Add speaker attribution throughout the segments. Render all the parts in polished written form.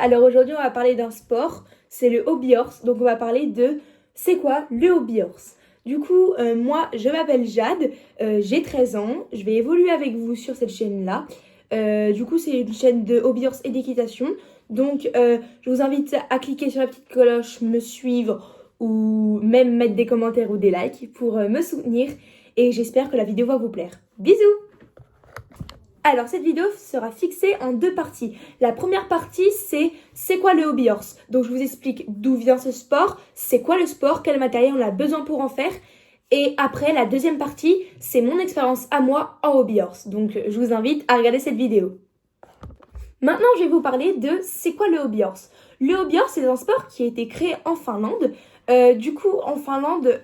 Speaker 1: Alors aujourd'hui, on va parler d'un sport, c'est le hobby horse. Donc on va parler de c'est quoi le hobby horse. Du coup, moi, je m'appelle Jade, j'ai 13 ans, je vais évoluer avec vous sur cette chaîne-là. Du coup, c'est une chaîne de hobby horse et d'équitation. Donc, je vous invite à cliquer sur la petite cloche, me suivre ou même mettre des commentaires ou des likes pour me soutenir. Et j'espère que la vidéo va vous plaire. Bisous! Alors, cette vidéo sera fixée en deux parties. La première partie, c'est quoi le hobby horse? Donc, je vous explique d'où vient ce sport, c'est quoi le sport, quel matériel on a besoin pour en faire. Et après, la deuxième partie, c'est mon expérience à moi en hobby horse. Donc, je vous invite à regarder cette vidéo. Maintenant, je vais vous parler de c'est quoi le hobby horse. Le hobby horse, c'est un sport qui a été créé en Finlande. Du coup, en Finlande,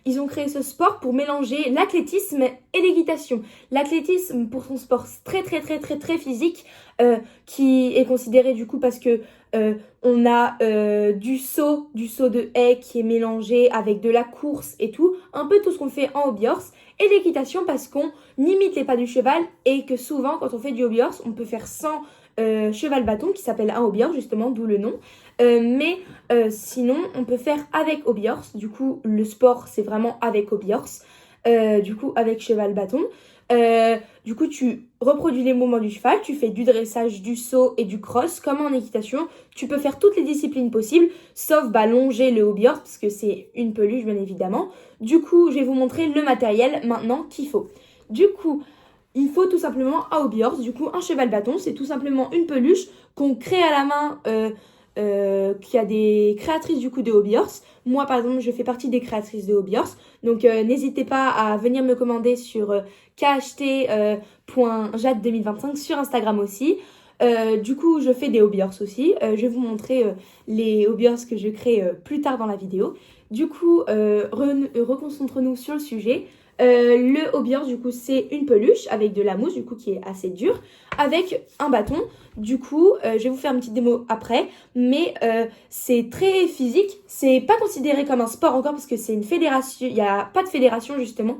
Speaker 1: ils ont créé ce sport pour mélanger l'athlétisme et l'équitation. L'athlétisme pour son sport très physique, qui est considéré du coup parce que on a du saut de haie qui est mélangé avec de la course et tout, un peu tout ce qu'on fait en hobby horse. Et l'équitation parce qu'on imite les pas du cheval et que souvent, quand on fait du hobby horse, on peut faire sans cheval bâton qui s'appelle un hobby horse justement, d'où le nom. Mais sinon, on peut faire avec hobby horse. Du coup, le sport, c'est vraiment avec hobby horse. Du coup, avec cheval bâton. Du coup, tu reproduis les mouvements du cheval, tu fais du dressage, du saut et du cross, comme en équitation. Tu peux faire toutes les disciplines possibles, sauf longer le hobby horse, parce que c'est une peluche, bien évidemment. Du coup, je vais vous montrer le matériel maintenant qu'il faut. Du coup, il faut tout simplement un hobby horse, du coup un cheval bâton, c'est tout simplement une peluche qu'on crée à la main, qui a des créatrices du coup de hobby horse. Moi par exemple, je fais partie des créatrices de hobby horse, donc n'hésitez pas à venir me commander sur kht.jade2025 sur Instagram aussi. Du coup, je fais des hobby horse aussi. Je vais vous montrer les hobby horse que je crée plus tard dans la vidéo. Du coup, reconcentrons-nous sur le sujet. Le hobby horse, du coup, c'est une peluche avec de la mousse, du coup, qui est assez dure, avec un bâton. Du coup, je vais vous faire une petite démo après, mais c'est très physique. C'est pas considéré comme un sport encore parce que c'est une fédération. Il n'y a pas de fédération, justement.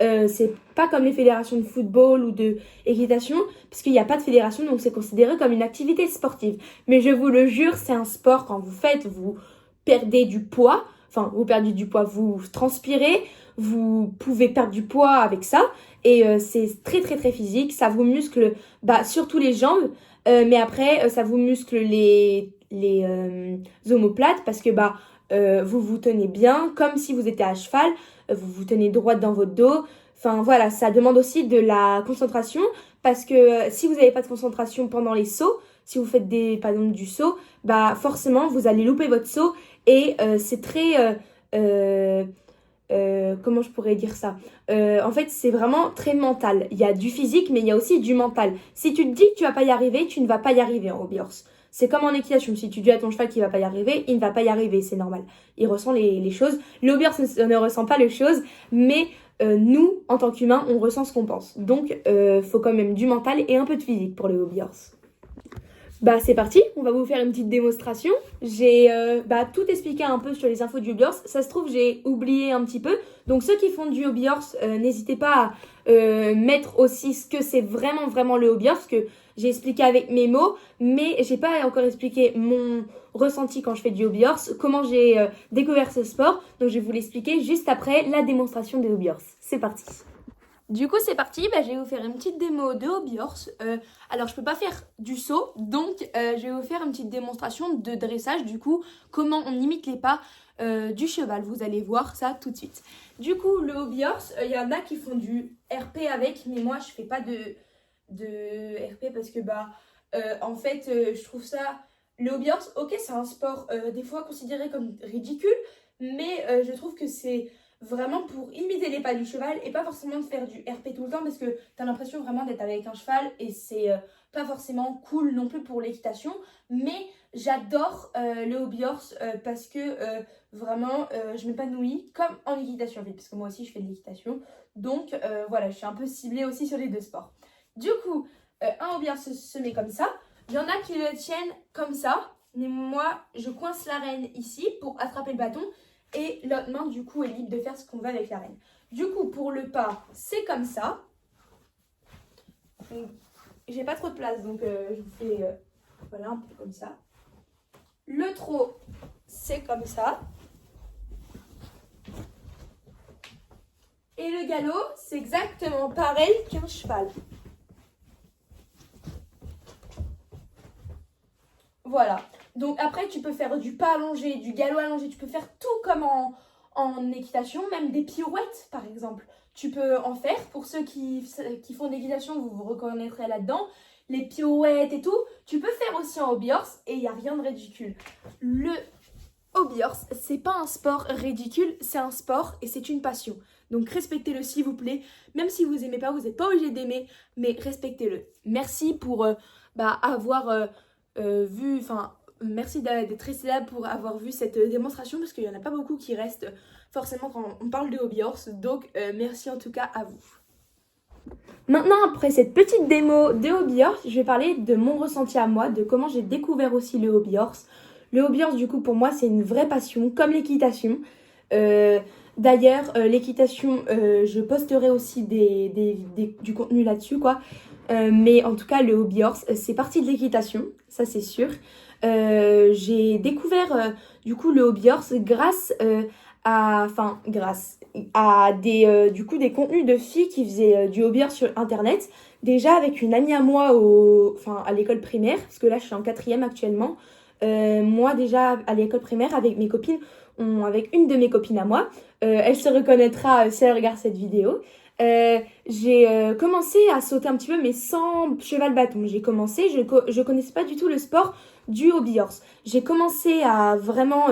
Speaker 1: C'est pas comme les fédérations de football ou de équitation, parce qu'il n'y a pas de fédération, donc c'est considéré comme une activité sportive. Mais je vous le jure, c'est un sport. Quand vous faites, vous perdez du poids. Enfin, vous perdez du poids, vous transpirez, vous pouvez perdre du poids avec ça. Et c'est très physique. Ça vous muscle surtout les jambes. Mais après, ça vous muscle les omoplates parce que vous vous tenez bien, comme si vous étiez à cheval. Vous vous tenez droite dans votre dos. Enfin voilà, ça demande aussi de la concentration parce que si vous n'avez pas de concentration pendant les sauts, si vous faites par exemple du saut, forcément vous allez louper votre saut et c'est très comment je pourrais dire ça? En fait, c'est vraiment très mental. Il y a du physique, mais il y a aussi du mental. Si tu te dis que tu vas pas y arriver, tu ne vas pas y arriver en hobby horse. C'est comme en équitation. Si tu dis à ton cheval qu'il va pas y arriver, il ne va pas y arriver, c'est normal. Il ressent les choses. Le hobby horse ne ressent pas les choses, mais nous, en tant qu'humains, on ressent ce qu'on pense. Donc, faut quand même du mental et un peu de physique pour le hobby horse. C'est parti, on va vous faire une petite démonstration. J'ai tout expliqué un peu sur les infos du hobby horse. Ça se trouve, j'ai oublié un petit peu. Donc ceux qui font du hobby horse, n'hésitez pas à mettre aussi ce que c'est vraiment le hobby horse, parce que j'ai expliqué avec mes mots, mais j'ai pas encore expliqué mon ressenti quand je fais du hobby horse, comment j'ai découvert ce sport. Donc je vais vous l'expliquer juste après la démonstration des hobby horse. C'est parti. Du coup, c'est parti, je vais vous faire une petite démo de hobby horse. Alors, je peux pas faire du saut, donc je vais vous faire une petite démonstration de dressage, du coup, comment on imite les pas du cheval. Vous allez voir ça tout de suite. Du coup, le hobby horse, il y en a qui font du RP avec, mais moi, je fais pas de RP parce que, en fait, je trouve ça... Le hobby horse, ok, c'est un sport des fois considéré comme ridicule, mais je trouve que c'est vraiment pour imiter les pas du cheval et pas forcément de faire du RP tout le temps parce que t'as l'impression vraiment d'être avec un cheval et c'est pas forcément cool non plus pour l'équitation, mais j'adore le hobby horse parce que vraiment je m'épanouis comme en équitation en fait, parce que moi aussi je fais de l'équitation, donc voilà, je suis un peu ciblée aussi sur les deux sports. Du coup, un hobby horse se met comme ça, il y en a qui le tiennent comme ça, mais moi je coince l'arène ici pour attraper le bâton. Et l'autre main, du coup, est libre de faire ce qu'on veut avec l'arène. Du coup, pour le pas, c'est comme ça. J'ai pas trop de place, donc je vous fais voilà, un peu comme ça. Le trot, c'est comme ça. Et le galop, c'est exactement pareil qu'un cheval. Voilà. Donc après, tu peux faire du pas allongé, du galop allongé. Tu peux faire tout comme en équitation, même des pirouettes, par exemple. Tu peux en faire. Pour ceux qui font de l'équitation, vous vous reconnaîtrez là-dedans. Les pirouettes et tout. Tu peux faire aussi en hobby horse et il n'y a rien de ridicule. Le hobby horse, c'est pas un sport ridicule, c'est un sport et c'est une passion. Donc respectez-le s'il vous plaît. Même si vous aimez pas, vous n'êtes pas obligé d'aimer, mais respectez-le. Merci pour avoir vu, merci d'être resté là pour avoir vu cette démonstration parce qu'il n'y en a pas beaucoup qui restent forcément quand on parle de hobby horse. Donc merci en tout cas à vous. Maintenant, après cette petite démo de hobby horse, je vais parler de mon ressenti à moi, de comment j'ai découvert aussi le hobby horse. Le hobby horse, du coup, pour moi, c'est une vraie passion, comme l'équitation. D'ailleurs, l'équitation, je posterai aussi du contenu là-dessus, quoi. Mais en tout cas, le hobby horse, c'est parti de l'équitation, ça c'est sûr. J'ai découvert, du coup, le hobby horse grâce à des contenus de filles qui faisaient du hobby horse sur internet. Déjà avec une amie à moi à l'école primaire, parce que là je suis en 4e actuellement. Moi déjà à l'école primaire avec mes copines, avec une de mes copines à moi, elle se reconnaîtra si elle regarde cette vidéo. J'ai commencé à sauter un petit peu mais sans cheval bâton. J'ai commencé, je connaissais pas du tout le sport du hobby horse. J'ai commencé à vraiment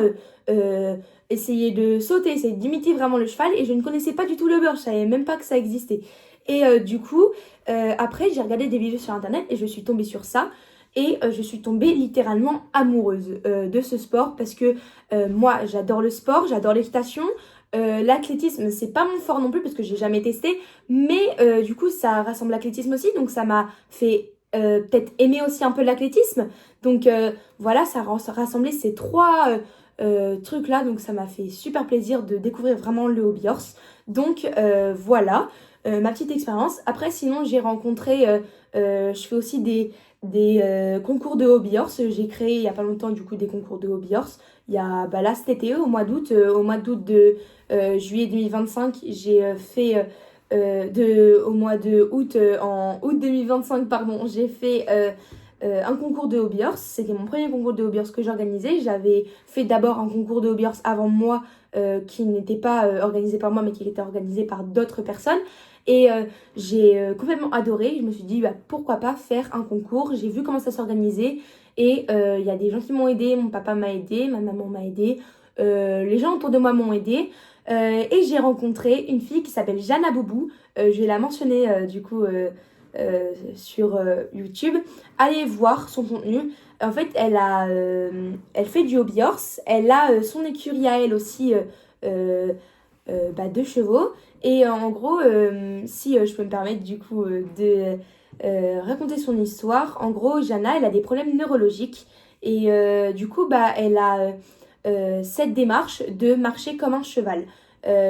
Speaker 1: essayer de sauter, essayer d'imiter vraiment le cheval et je ne connaissais pas du tout le beurre, je savais même pas que ça existait. Et du coup, après j'ai regardé des vidéos sur internet et je suis tombée sur ça et je suis tombée littéralement amoureuse de ce sport parce que moi j'adore le sport, j'adore l'équitation. L'athlétisme c'est pas mon fort non plus parce que j'ai jamais testé, mais du coup ça rassemble l'athlétisme aussi, donc ça m'a fait peut-être aimer aussi un peu l'athlétisme. Donc voilà, ça rassemblait ces trois trucs là, donc ça m'a fait super plaisir de découvrir vraiment le hobby horse. Donc voilà ma petite expérience. Après sinon j'ai rencontré, je fais aussi des concours de hobby horse. J'ai créé il y a pas longtemps du coup des concours de hobby horse. Il y a là cet été au mois d'août, de juillet 2025, j'ai fait au mois de août, en août 2025, pardon, j'ai fait un concours de hobby horse. C'était mon premier concours de hobby horse que j'organisais. J'avais fait d'abord un concours de hobby horse avant moi qui n'était pas organisé par moi mais qui était organisé par d'autres personnes. Et j'ai complètement adoré. Je me suis dit pourquoi pas faire un concours. J'ai vu comment ça s'organisait et il y a des gens qui m'ont aidé. Mon papa m'a aidé, ma maman m'a aidé, les gens autour de moi m'ont aidé. Et j'ai rencontré une fille qui s'appelle Jana Boubou. Je vais la mentionner du coup sur YouTube. Allez voir son contenu. En fait, elle fait du hobby horse. Elle a son écurie à elle aussi, 2 chevaux. Et en gros, si je peux me permettre du coup de raconter son histoire, en gros, Jana, elle a des problèmes neurologiques. Et du coup, elle a cette démarche de marcher comme un cheval.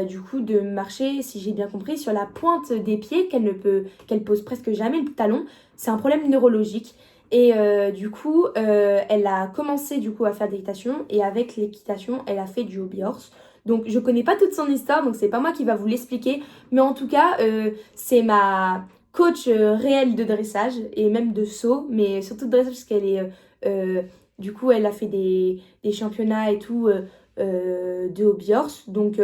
Speaker 1: Du coup de marcher, si j'ai bien compris, sur la pointe des pieds, qu'elle pose presque jamais le talon. C'est un problème neurologique. Et du coup, elle a commencé du coup à faire de l'équitation et avec l'équitation, elle a fait du hobby horse. Donc je connais pas toute son histoire, donc c'est pas moi qui va vous l'expliquer, mais en tout cas, c'est ma coach réelle de dressage et même de saut, mais surtout de dressage parce qu'elle est du coup, elle a fait des championnats et tout de hobby horse. Donc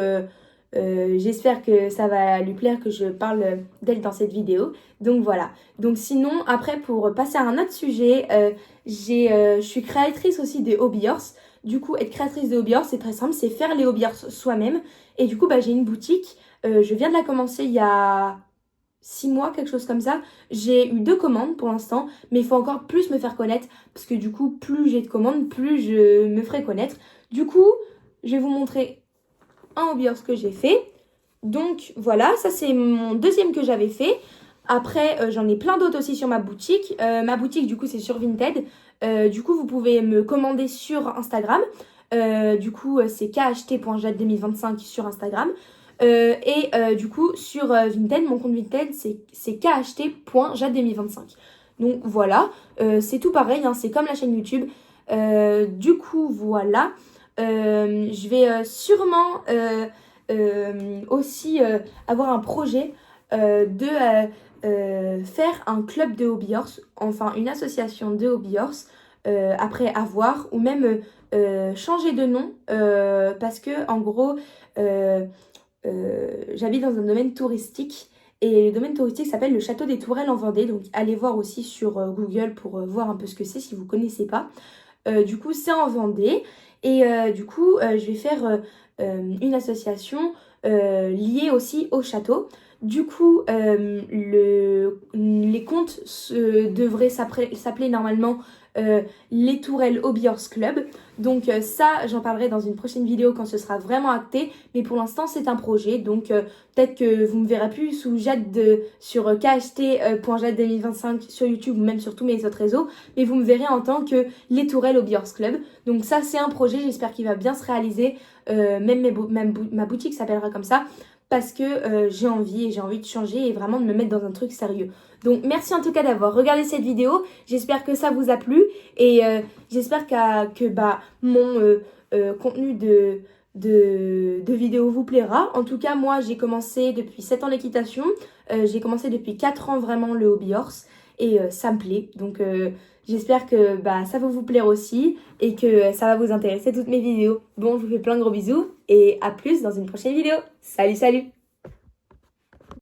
Speaker 1: j'espère que ça va lui plaire que je parle d'elle dans cette vidéo. Donc voilà. Donc sinon, après, pour passer à un autre sujet, je suis créatrice aussi de hobby horse. Du coup, être créatrice de hobby horse, c'est très simple, c'est faire les hobby horse soi-même. Et du coup, j'ai une boutique. Je viens de la commencer il y a 6 mois, quelque chose comme ça. J'ai eu 2 commandes pour l'instant, mais il faut encore plus me faire connaître parce que du coup, plus j'ai de commandes, plus je me ferai connaître. Du coup, je vais vous montrer un hobby horse que j'ai fait. Donc voilà, ça c'est mon deuxième que j'avais fait. Après, j'en ai plein d'autres aussi sur ma boutique. Ma boutique, du coup, c'est sur Vinted. Du coup, vous pouvez me commander sur Instagram. Du coup, c'est kht.jade2025 sur Instagram. Du coup, sur Vinted, mon compte Vinted, c'est kht.jade2025. Donc voilà, c'est tout pareil, hein, c'est comme la chaîne YouTube. Du coup, voilà. Je vais sûrement aussi avoir un projet de faire un club de hobby horse, enfin une association de hobby horse, après avoir, ou même changer de nom, parce que en gros, j'habite dans un domaine touristique. Et le domaine touristique s'appelle le Château des Tourelles en Vendée. Donc allez voir aussi sur Google pour voir un peu ce que c'est si vous ne connaissez pas. Du coup, c'est en Vendée. Et du coup, je vais faire une association liée aussi au château. Du coup, les comptes devraient s'appeler normalement les Tourelles Hobby Horse Club. Donc ça, j'en parlerai dans une prochaine vidéo quand ce sera vraiment acté. Mais pour l'instant, c'est un projet. Donc peut-être que vous me verrez plus sous Jade sur kht.jade2025 sur YouTube ou même sur tous mes autres réseaux. Mais vous me verrez en tant que les Tourelles Hobby Horse Club. Donc ça, c'est un projet. J'espère qu'il va bien se réaliser. Ma boutique s'appellera comme ça. Parce que j'ai envie de changer et vraiment de me mettre dans un truc sérieux. Donc merci en tout cas d'avoir regardé cette vidéo. J'espère que ça vous a plu et j'espère que mon contenu de vidéo vous plaira. En tout cas, moi j'ai commencé depuis 7 ans l'équitation. J'ai commencé depuis 4 ans vraiment le hobby horse et ça me plaît. Donc j'espère que ça va vous plaire aussi et que ça va vous intéresser toutes mes vidéos. Bon, je vous fais plein de gros bisous et à plus dans une prochaine vidéo. Salut, salut!